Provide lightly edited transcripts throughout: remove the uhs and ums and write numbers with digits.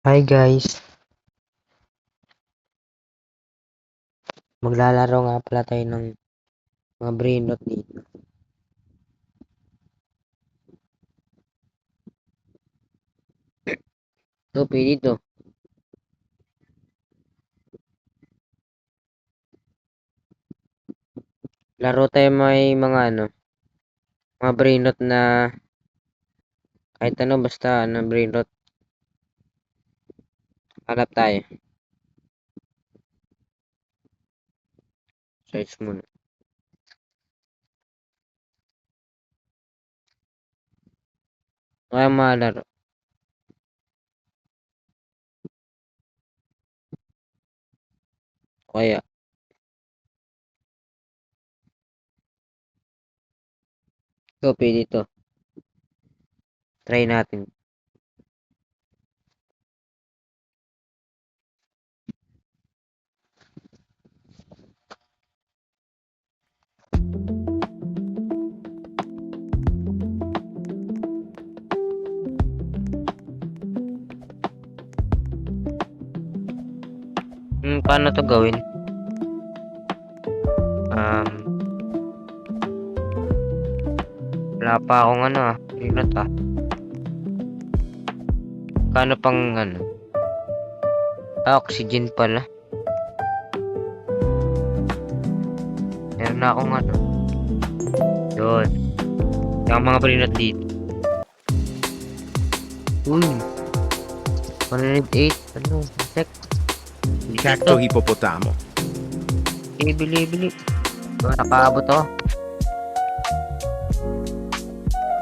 Hi guys, maglalaro nga pala tayo ng mga brainrot dito. So, pwede to. Laro tayo may mga mga brainrot na kahit ano basta brainrot. Hanap tayo. Search muna. Kaya mga laro. Kaya. So, pwede to. Try natin. Paano to gawin? Wala pa akong brainrot Paano pang oxygen pala. Meron na akong Yun. Yung mga brainrot dito. Uy. 108. Check. Cacto hipopotamo. Bili. Nakaabot to.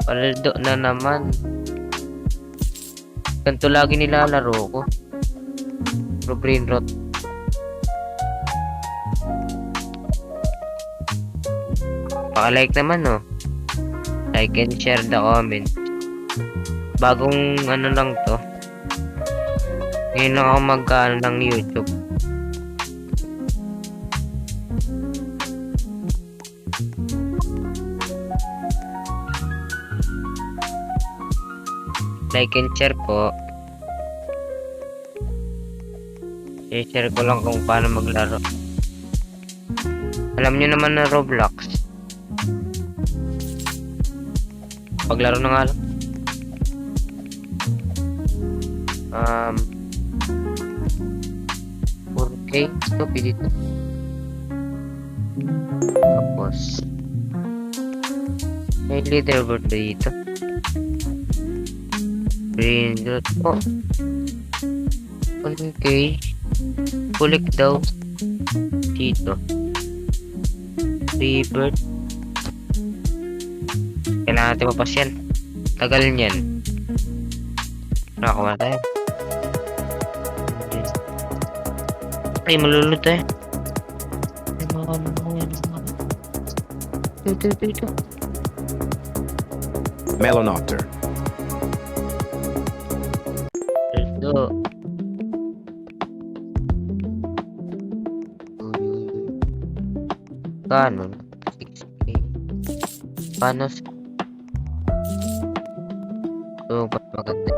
Paldo na naman. Ganito lagi nilalaro ko. Pro brainrot. Paka-like naman Like and share the comment. Bagong lang to. Ngayon lang ako ng YouTube. Like and share po. I-share ko lang kung paano maglaro. Alam nyo naman na Roblox. Paglaro na nga lang. 4K. Ito, pili ito. Tapos may leaderboard dito. Brainrot po. 1K. Kulik daw. Dito. Rebirth. Kailangan natin mapas yan. Tagal niyan. Nakakuha tayo. Ay, malulunod tayo. Ay, mga Ito. Melonopter. Ito. Paano? 6K. Paano? Ito, ba't maganda?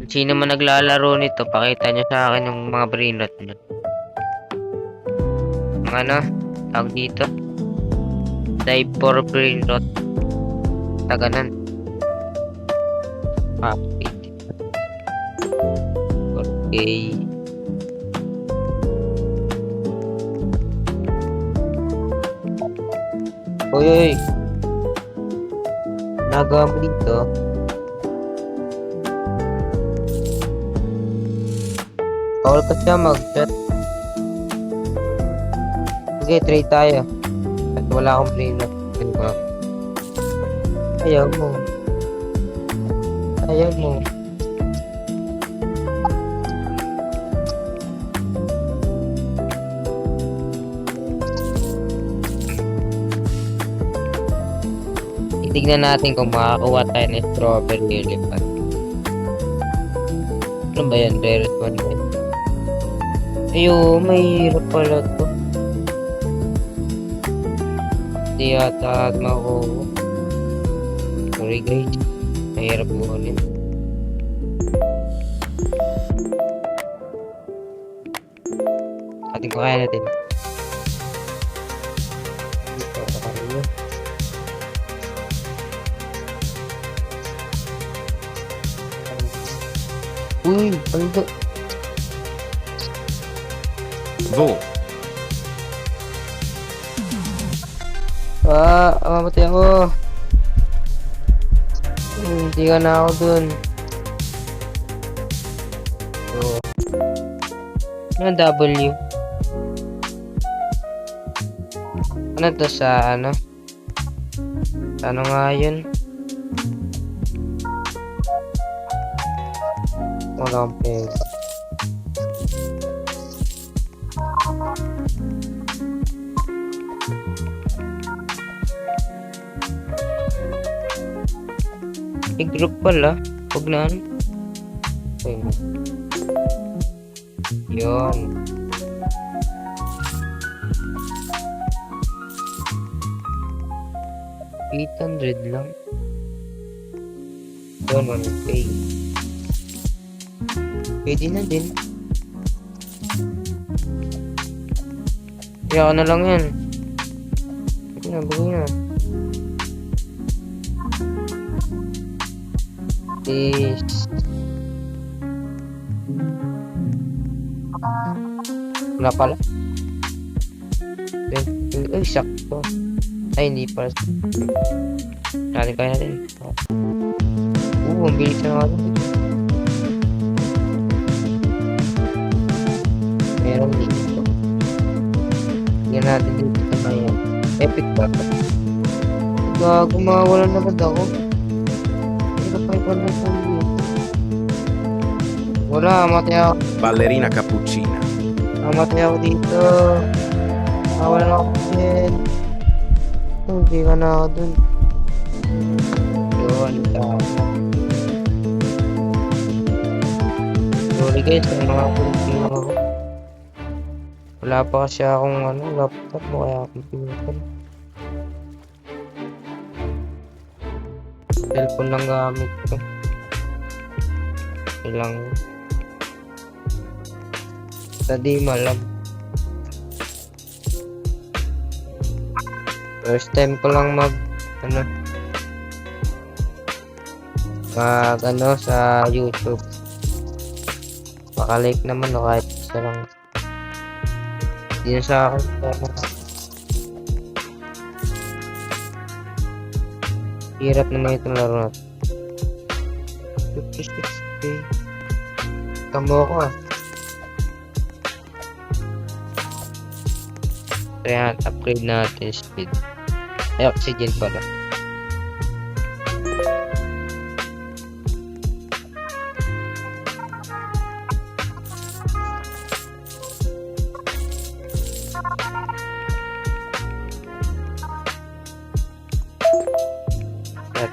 Sino man naglalaro nito, pakita nyo sa akin yung mga brainrot nyo. Mga tawag dito. Dive for brainrot. Taganan. Okay. Uy. Nagawa mo dito. Bawal ka siya mag-chat. Sige, try tayo. At wala akong brainrot. Ayaw mo. Titignan natin kung makakakuha tayo ng strawberry elephant. Ano ba yan? Rarest one ba? Ayo, may hirap pala to. Di yata makukuha. Sorry guys. Mahirap buhanin. Ating ko kaya natin. Dito tayo. Uy, paldo. Vol. Mamatay ako. Hindi ka na ako dun. So, ano W? Ano to sa ano? Ano nga yun? Wala akong pera. I-group pala. Huwag na ano. Okay. Yun. $800 lang. Yun, 1K. Pwede na din. Kaya ako na lang yan. Bagay na. Wala pala. Ay, sakto. Ay, hindi pala. Natin kaya natin. Ang bilis na nga. Meron dito. Tingnan natin dito sa kaya. Epic ba? Gago, mawawalan na ba ako? Wala, matay ako. Ballerina cappuccina. Matay ako dito. Wala na ako din. Hindi ka na ako dun. Yun, tama. Sorry guys, may mga kulong ako. Wala pa kasi akong laptop mo kaya computer. Cellphone lang gamit ko. Ilang sa di malam. First time ko lang mag sa YouTube. Baka like naman o kahit isa lang. Hindi na sa akin. Hirap naman itong laro natin. 56k. Tamo ko ah. Kaya upgrade natin speed. Ay, oxygen pala.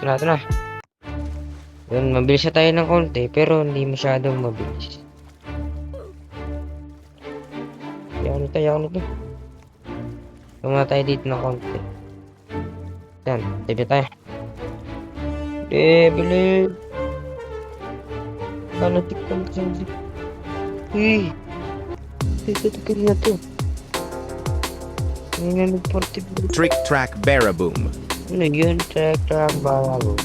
Ito na. Yun, mabilis na tayo ng konti, pero hindi masyadong mabilis. Yan ito. Tumula tayo dito ng konti. Yan, tayo tayo. Bili. Ano tikpan dyan? Uy! Ito na to. Ngayon, 40. Trick track Baraboom. Ano yun? Track Baraboom.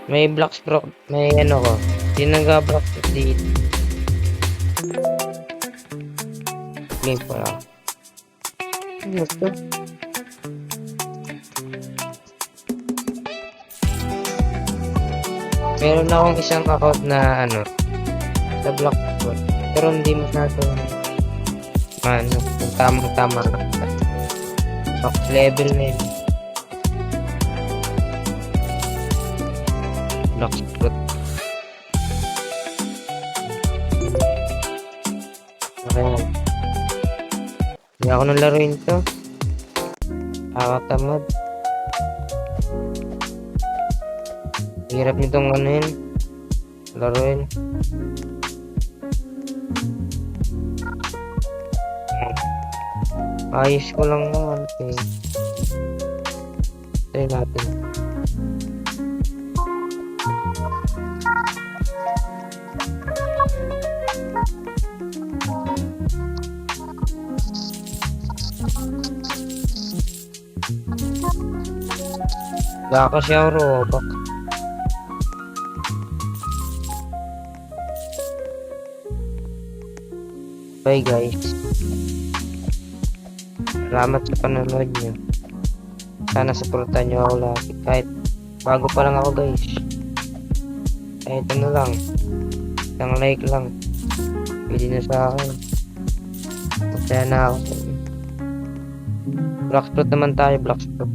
May blocks bro. May ko. Tinangga-blocks dito. Game pala. Ano to? Meron akong isang account na sa Blockspot. Pero hindi masyado tamang-tama. Max level na yun. Blockspot. Okay. Hindi ako nang laruin to. Nakatamad. Hirap nitong ano yun. Laruin. Ayos ko lang naman. Okay. Try natin. Wala ka siya robak. Bye guys. Salamat sa panonood nyo. Sana supportan nyo ako lagi. Kahit bago pa lang ako guys. Kahit ano lang. Isang like lang. Pwede na sa akin. Masaya na ako. Blacksprut naman tayo. Blacksprut.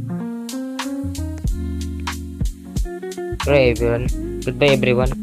Goodbye everyone.